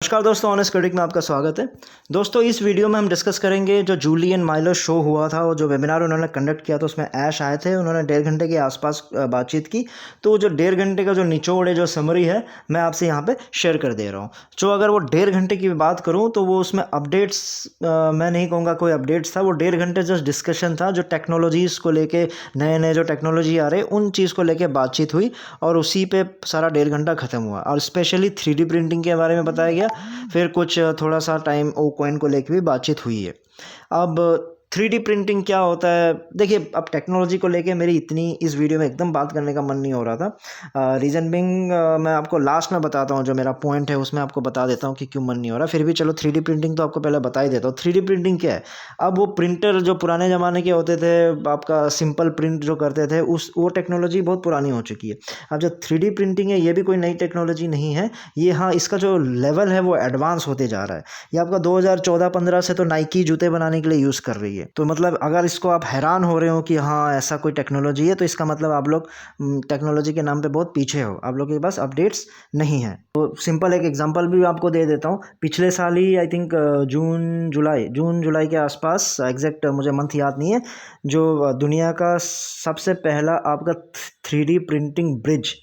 नमस्कार दोस्तों, honest critic में आपका स्वागत है। दोस्तों, इस वीडियो में हम डिस्कस करेंगे जो जूलियन माइलर शो हुआ था और जो वेबिनार उन्होंने कंडक्ट किया था, उसमें ऐश आए थे। उन्होंने 1.5 घंटे के आसपास बातचीत की। तो जो 1.5 घंटे का जो निचोड़ है, जो समरी है, मैं आपसे यहाँ पे शेयर कर दे रहा हूँ। जो अगर वो 1.5 घंटे की बात करूँ तो वो उसमें अपडेट्स, मैं नहीं कहूँगा कोई अपडेट्स था। वो 1.5 घंटे जस्ट डिस्कशन था, जो टेक्नोलॉजीज़ को लेके, नए नए जो टेक्नोलॉजी आ रहे उन चीज़ को लेके बातचीत हुई और उसी पे सारा 1.5 घंटा ख़त्म हुआ। और स्पेशली 3D प्रिंटिंग के बारे में बताया गया। फिर कुछ थोड़ा सा टाइम ओ कॉइन को लेके भी बातचीत हुई है। अब 3D प्रिंटिंग क्या होता है, देखिए, अब टेक्नोलॉजी को लेके मेरी इतनी इस वीडियो में एकदम बात करने का मन नहीं हो रहा था। रीज़न बिंग मैं आपको लास्ट में बताता हूँ, जो मेरा पॉइंट है उसमें आपको बता देता हूँ कि क्यों मन नहीं हो रहा। फिर भी चलो 3D प्रिंटिंग तो आपको पहले बता ही देता हूँ। 3D प्रिंटिंग क्या है? अब वो प्रिंटर जो पुराने ज़माने के होते थे, आपका सिंपल प्रिंट जो करते थे, वो टेक्नोलॉजी बहुत पुरानी हो चुकी है। अब जो 3D प्रिंटिंग है, ये भी कोई नई टेक्नोलॉजी नहीं है। ये, हाँ, इसका जो लेवल है वो एडवांस होते जा रहा है। ये आपका 2014-15 से तो नाइकी जूते बनाने के लिए यूज़ कर रही है। तो मतलब अगर इसको आप हैरान हो रहे हो कि हाँ ऐसा कोई टेक्नोलॉजी है, तो इसका मतलब आप लोग टेक्नोलॉजी के नाम पे बहुत पीछे हो, आप लोग के पास अपडेट्स नहीं है। तो सिंपल एक एग्जांपल भी आपको दे देता हूँ। पिछले साल ही आई थिंक जून जुलाई के आसपास, एग्जैक्ट मुझे मंथ याद नहीं है, जो दुनिया का सबसे पहला आपका 3D प्रिंटिंग ब्रिज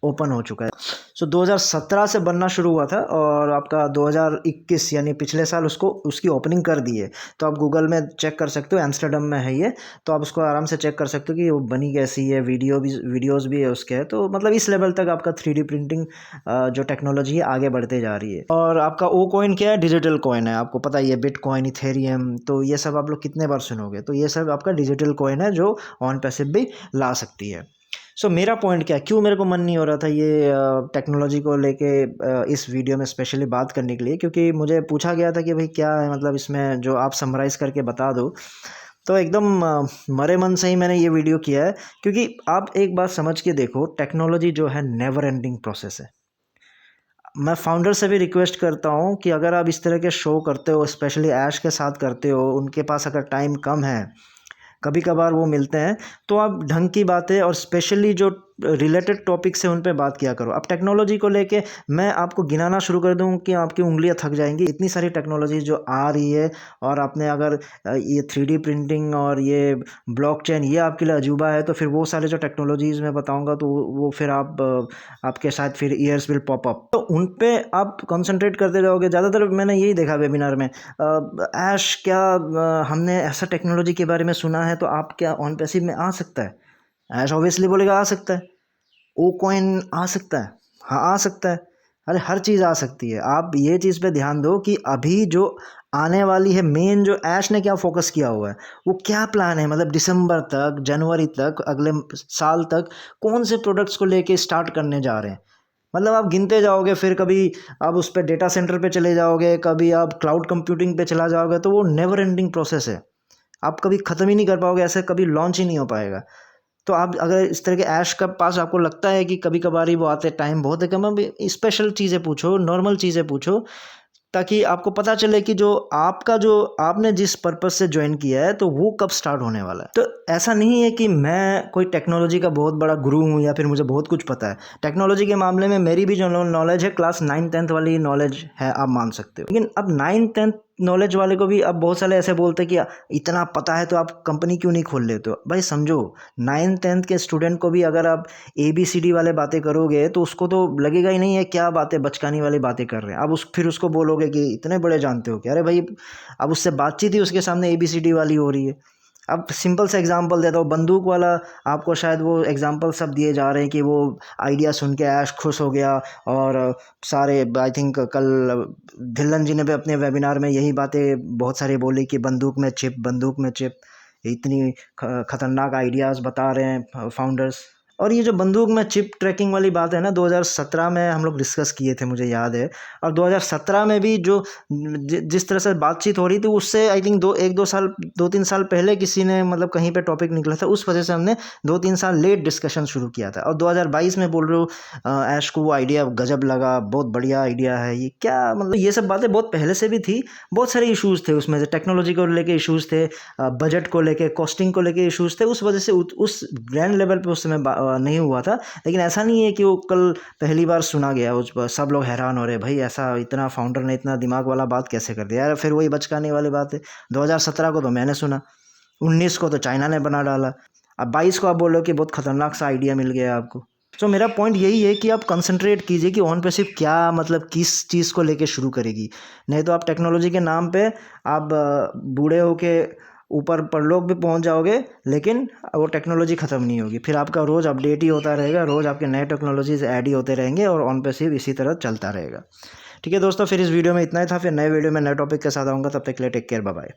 ओपन हो चुका है। सो 2017 से बनना शुरू हुआ था और आपका 2021 यानी पिछले साल उसकी ओपनिंग कर दी है। तो आप गूगल में चेक कर सकते हो, एम्स्टर्डम में है ये। तो आप उसको आराम से चेक कर सकते हो कि वो बनी कैसी है, वीडियोज़ भी है उसके। है तो मतलब इस लेवल तक आपका 3D प्रिंटिंग जो टेक्नोलॉजी है आगे बढ़ते जा रही है। और आपका ओ कॉइन क्या है? डिजिटल कॉइन है। आपको पता ही है, बिटकॉइन, इथेरियम, तो ये सब आप लोग कितने बार सुनोगे। तो ये सब आपका डिजिटल कॉइन है जो ऑन पैसिव भी ला सकती है। सो मेरा पॉइंट क्या है, क्यों मेरे को मन नहीं हो रहा था ये टेक्नोलॉजी को लेके इस वीडियो में स्पेशली बात करने के लिए, क्योंकि मुझे पूछा गया था कि भाई क्या है, मतलब इसमें जो आप समराइज़ करके बता दो। तो एकदम मरे मन से ही मैंने ये वीडियो किया है, क्योंकि आप एक बात समझ के देखो, टेक्नोलॉजी जो है नेवर एंडिंग प्रोसेस है। मैं फाउंडर से भी रिक्वेस्ट करता हूँ कि अगर आप इस तरह के शो करते हो, स्पेशली ऐश के साथ करते हो, उनके पास अगर टाइम कम है, कभी कभार वो मिलते हैं, तो आप ढंग की बातें और स्पेशली जो रिलेटेड टॉपिक से उन पे बात किया करो। अब टेक्नोलॉजी को लेके मैं आपको गिनाना शुरू कर दूं कि आपकी उंगलियां थक जाएंगी, इतनी सारी टेक्नोलॉजी जो आ रही है। और आपने अगर ये 3D प्रिंटिंग और ये ब्लॉकचेन ये आपके लिए अजूबा है, तो फिर वो सारे जो टेक्नोलॉजीज़ मैं बताऊंगा तो वो फिर आपके साथ फिर ईयर्स विल पॉप अप, तो उन पे आप कंसंट्रेट करते जाओगे। ज़्यादातर मैंने यही देखा वेबिनार में, ऐश क्या हमने ऐसा टेक्नोलॉजी के बारे में सुना है, तो आप क्या ऑन पैसिव में आ सकता है? ऐश ऑब्वियसली बोलेगा आ सकता है। ओ कॉइन आ सकता है, हाँ आ सकता है। अरे हर चीज़ आ सकती है। आप ये चीज़ पे ध्यान दो कि अभी जो आने वाली है, मेन जो ऐश ने क्या फोकस किया हुआ है, वो क्या प्लान है, मतलब दिसंबर तक, जनवरी तक, अगले साल तक कौन से प्रोडक्ट्स को लेके स्टार्ट करने जा रहे हैं। मतलब आप गिनते जाओगे, फिर कभी आप उस पर डेटा सेंटर पे चले जाओगे, कभी आप क्लाउड कंप्यूटिंग पे चला जाओगे, तो वो नेवर एंडिंग प्रोसेस है। आप कभी ख़त्म ही नहीं कर पाओगे, ऐसे कभी लॉन्च ही नहीं हो पाएगा। तो आप अगर इस तरह के ऐश का पास आपको लगता है कि कभी कभार ही वो आते, टाइम बहुत है कम, अब स्पेशल चीज़ें पूछो, नॉर्मल चीज़ें पूछो, ताकि आपको पता चले कि जो आपने जिस पर्पस से ज्वाइन किया है, तो वो कब स्टार्ट होने वाला है। तो ऐसा नहीं है कि मैं कोई टेक्नोलॉजी का बहुत बड़ा गुरु हूँ या फिर मुझे बहुत कुछ पता है। टेक्नोलॉजी के मामले में मेरी भी जो नॉलेज है, क्लास 9-10 वाली नॉलेज है, आप मान सकते हो। लेकिन अब 9-10 नॉलेज वाले को भी अब बहुत सारे ऐसे बोलते हैं कि इतना पता है तो आप कंपनी क्यों नहीं खोल लेते हो। भाई समझो, 9-10 के स्टूडेंट को भी अगर आप ABCD वाले बातें करोगे, तो उसको तो लगेगा ही नहीं है क्या बातें, बचकानी वाली बातें कर रहे हैं। अब फिर उसको बोलोगे कि इतने बड़े जानते हो क्या? अरे भाई, अब उससे बातचीत ही उसके सामने ABCD वाली हो रही है। अब सिंपल सा एग्जांपल देता हूँ, बंदूक वाला। आपको शायद वो एग्जांपल सब दिए जा रहे हैं कि वो आइडिया सुन के ऐश खुश हो गया, और सारे, आई थिंक कल धिल्लन जी ने भी अपने वेबिनार में यही बातें बहुत सारी बोली कि बंदूक में चिप, इतनी खतरनाक आइडियाज़ बता रहे हैं फाउंडर्स। और ये जो बंदूक में चिप ट्रैकिंग वाली बात है ना, 2017 में हम लोग डिस्कस किए थे, मुझे याद है। और 2017 में भी जो जिस तरह से बातचीत हो रही थी, उससे आई थिंक 2-3 साल पहले किसी ने, मतलब कहीं पे टॉपिक निकला था, उस वजह से हमने 2-3 साल लेट डिस्कशन शुरू किया था। और 2022 में बोल रहे हो ऐश को वो आइडिया गजब लगा, बहुत बढ़िया आइडिया है ये, क्या मतलब ये सब बातें बहुत पहले से भी थी। बहुत सारे इशूज़ थे उसमें से, टेक्नोलॉजी को लेके इशूज़ थे, बजट को लेके, कॉस्टिंग को लेके इशूज़ थे। उस वजह से उस ग्रैंड लेवल पे उस समय नहीं हुआ था, लेकिन ऐसा नहीं है कि वो कल पहली बार सुना गया उस पर सब लोग हैरान हो रहे भाई ऐसा इतना फाउंडर ने इतना दिमाग वाला बात कैसे कर दिया यार। फिर वही बचकाने वाली बात है, 2017 को तो मैंने सुना, 19 को तो चाइना ने बना डाला, अब 22 को आप बोल रहे हो कि बहुत खतरनाक सा आइडिया मिल गया आपको। तो मेरा पॉइंट यही है कि आप कंसंट्रेट कीजिए कि ऑन पे सिर्फ क्या मतलब किस चीज़ को लेके शुरू करेगी। नहीं तो आप टेक्नोलॉजी के नाम पे आप बूढ़े होके ऊपर परलोक भी पहुंच जाओगे, लेकिन वो टेक्नोलॉजी ख़त्म नहीं होगी। फिर आपका रोज़ अपडेट ही होता रहेगा, रोज़ आपके नए टेक्नोलॉजीज ऐड ही होते रहेंगे और ऑन पे सिर्फ इसी तरह चलता रहेगा। ठीक है दोस्तों, फिर इस वीडियो में इतना ही था, फिर नए वीडियो में नए टॉपिक के साथ आऊँगा, तब तक के लिए टेक केयर, बाय बाय।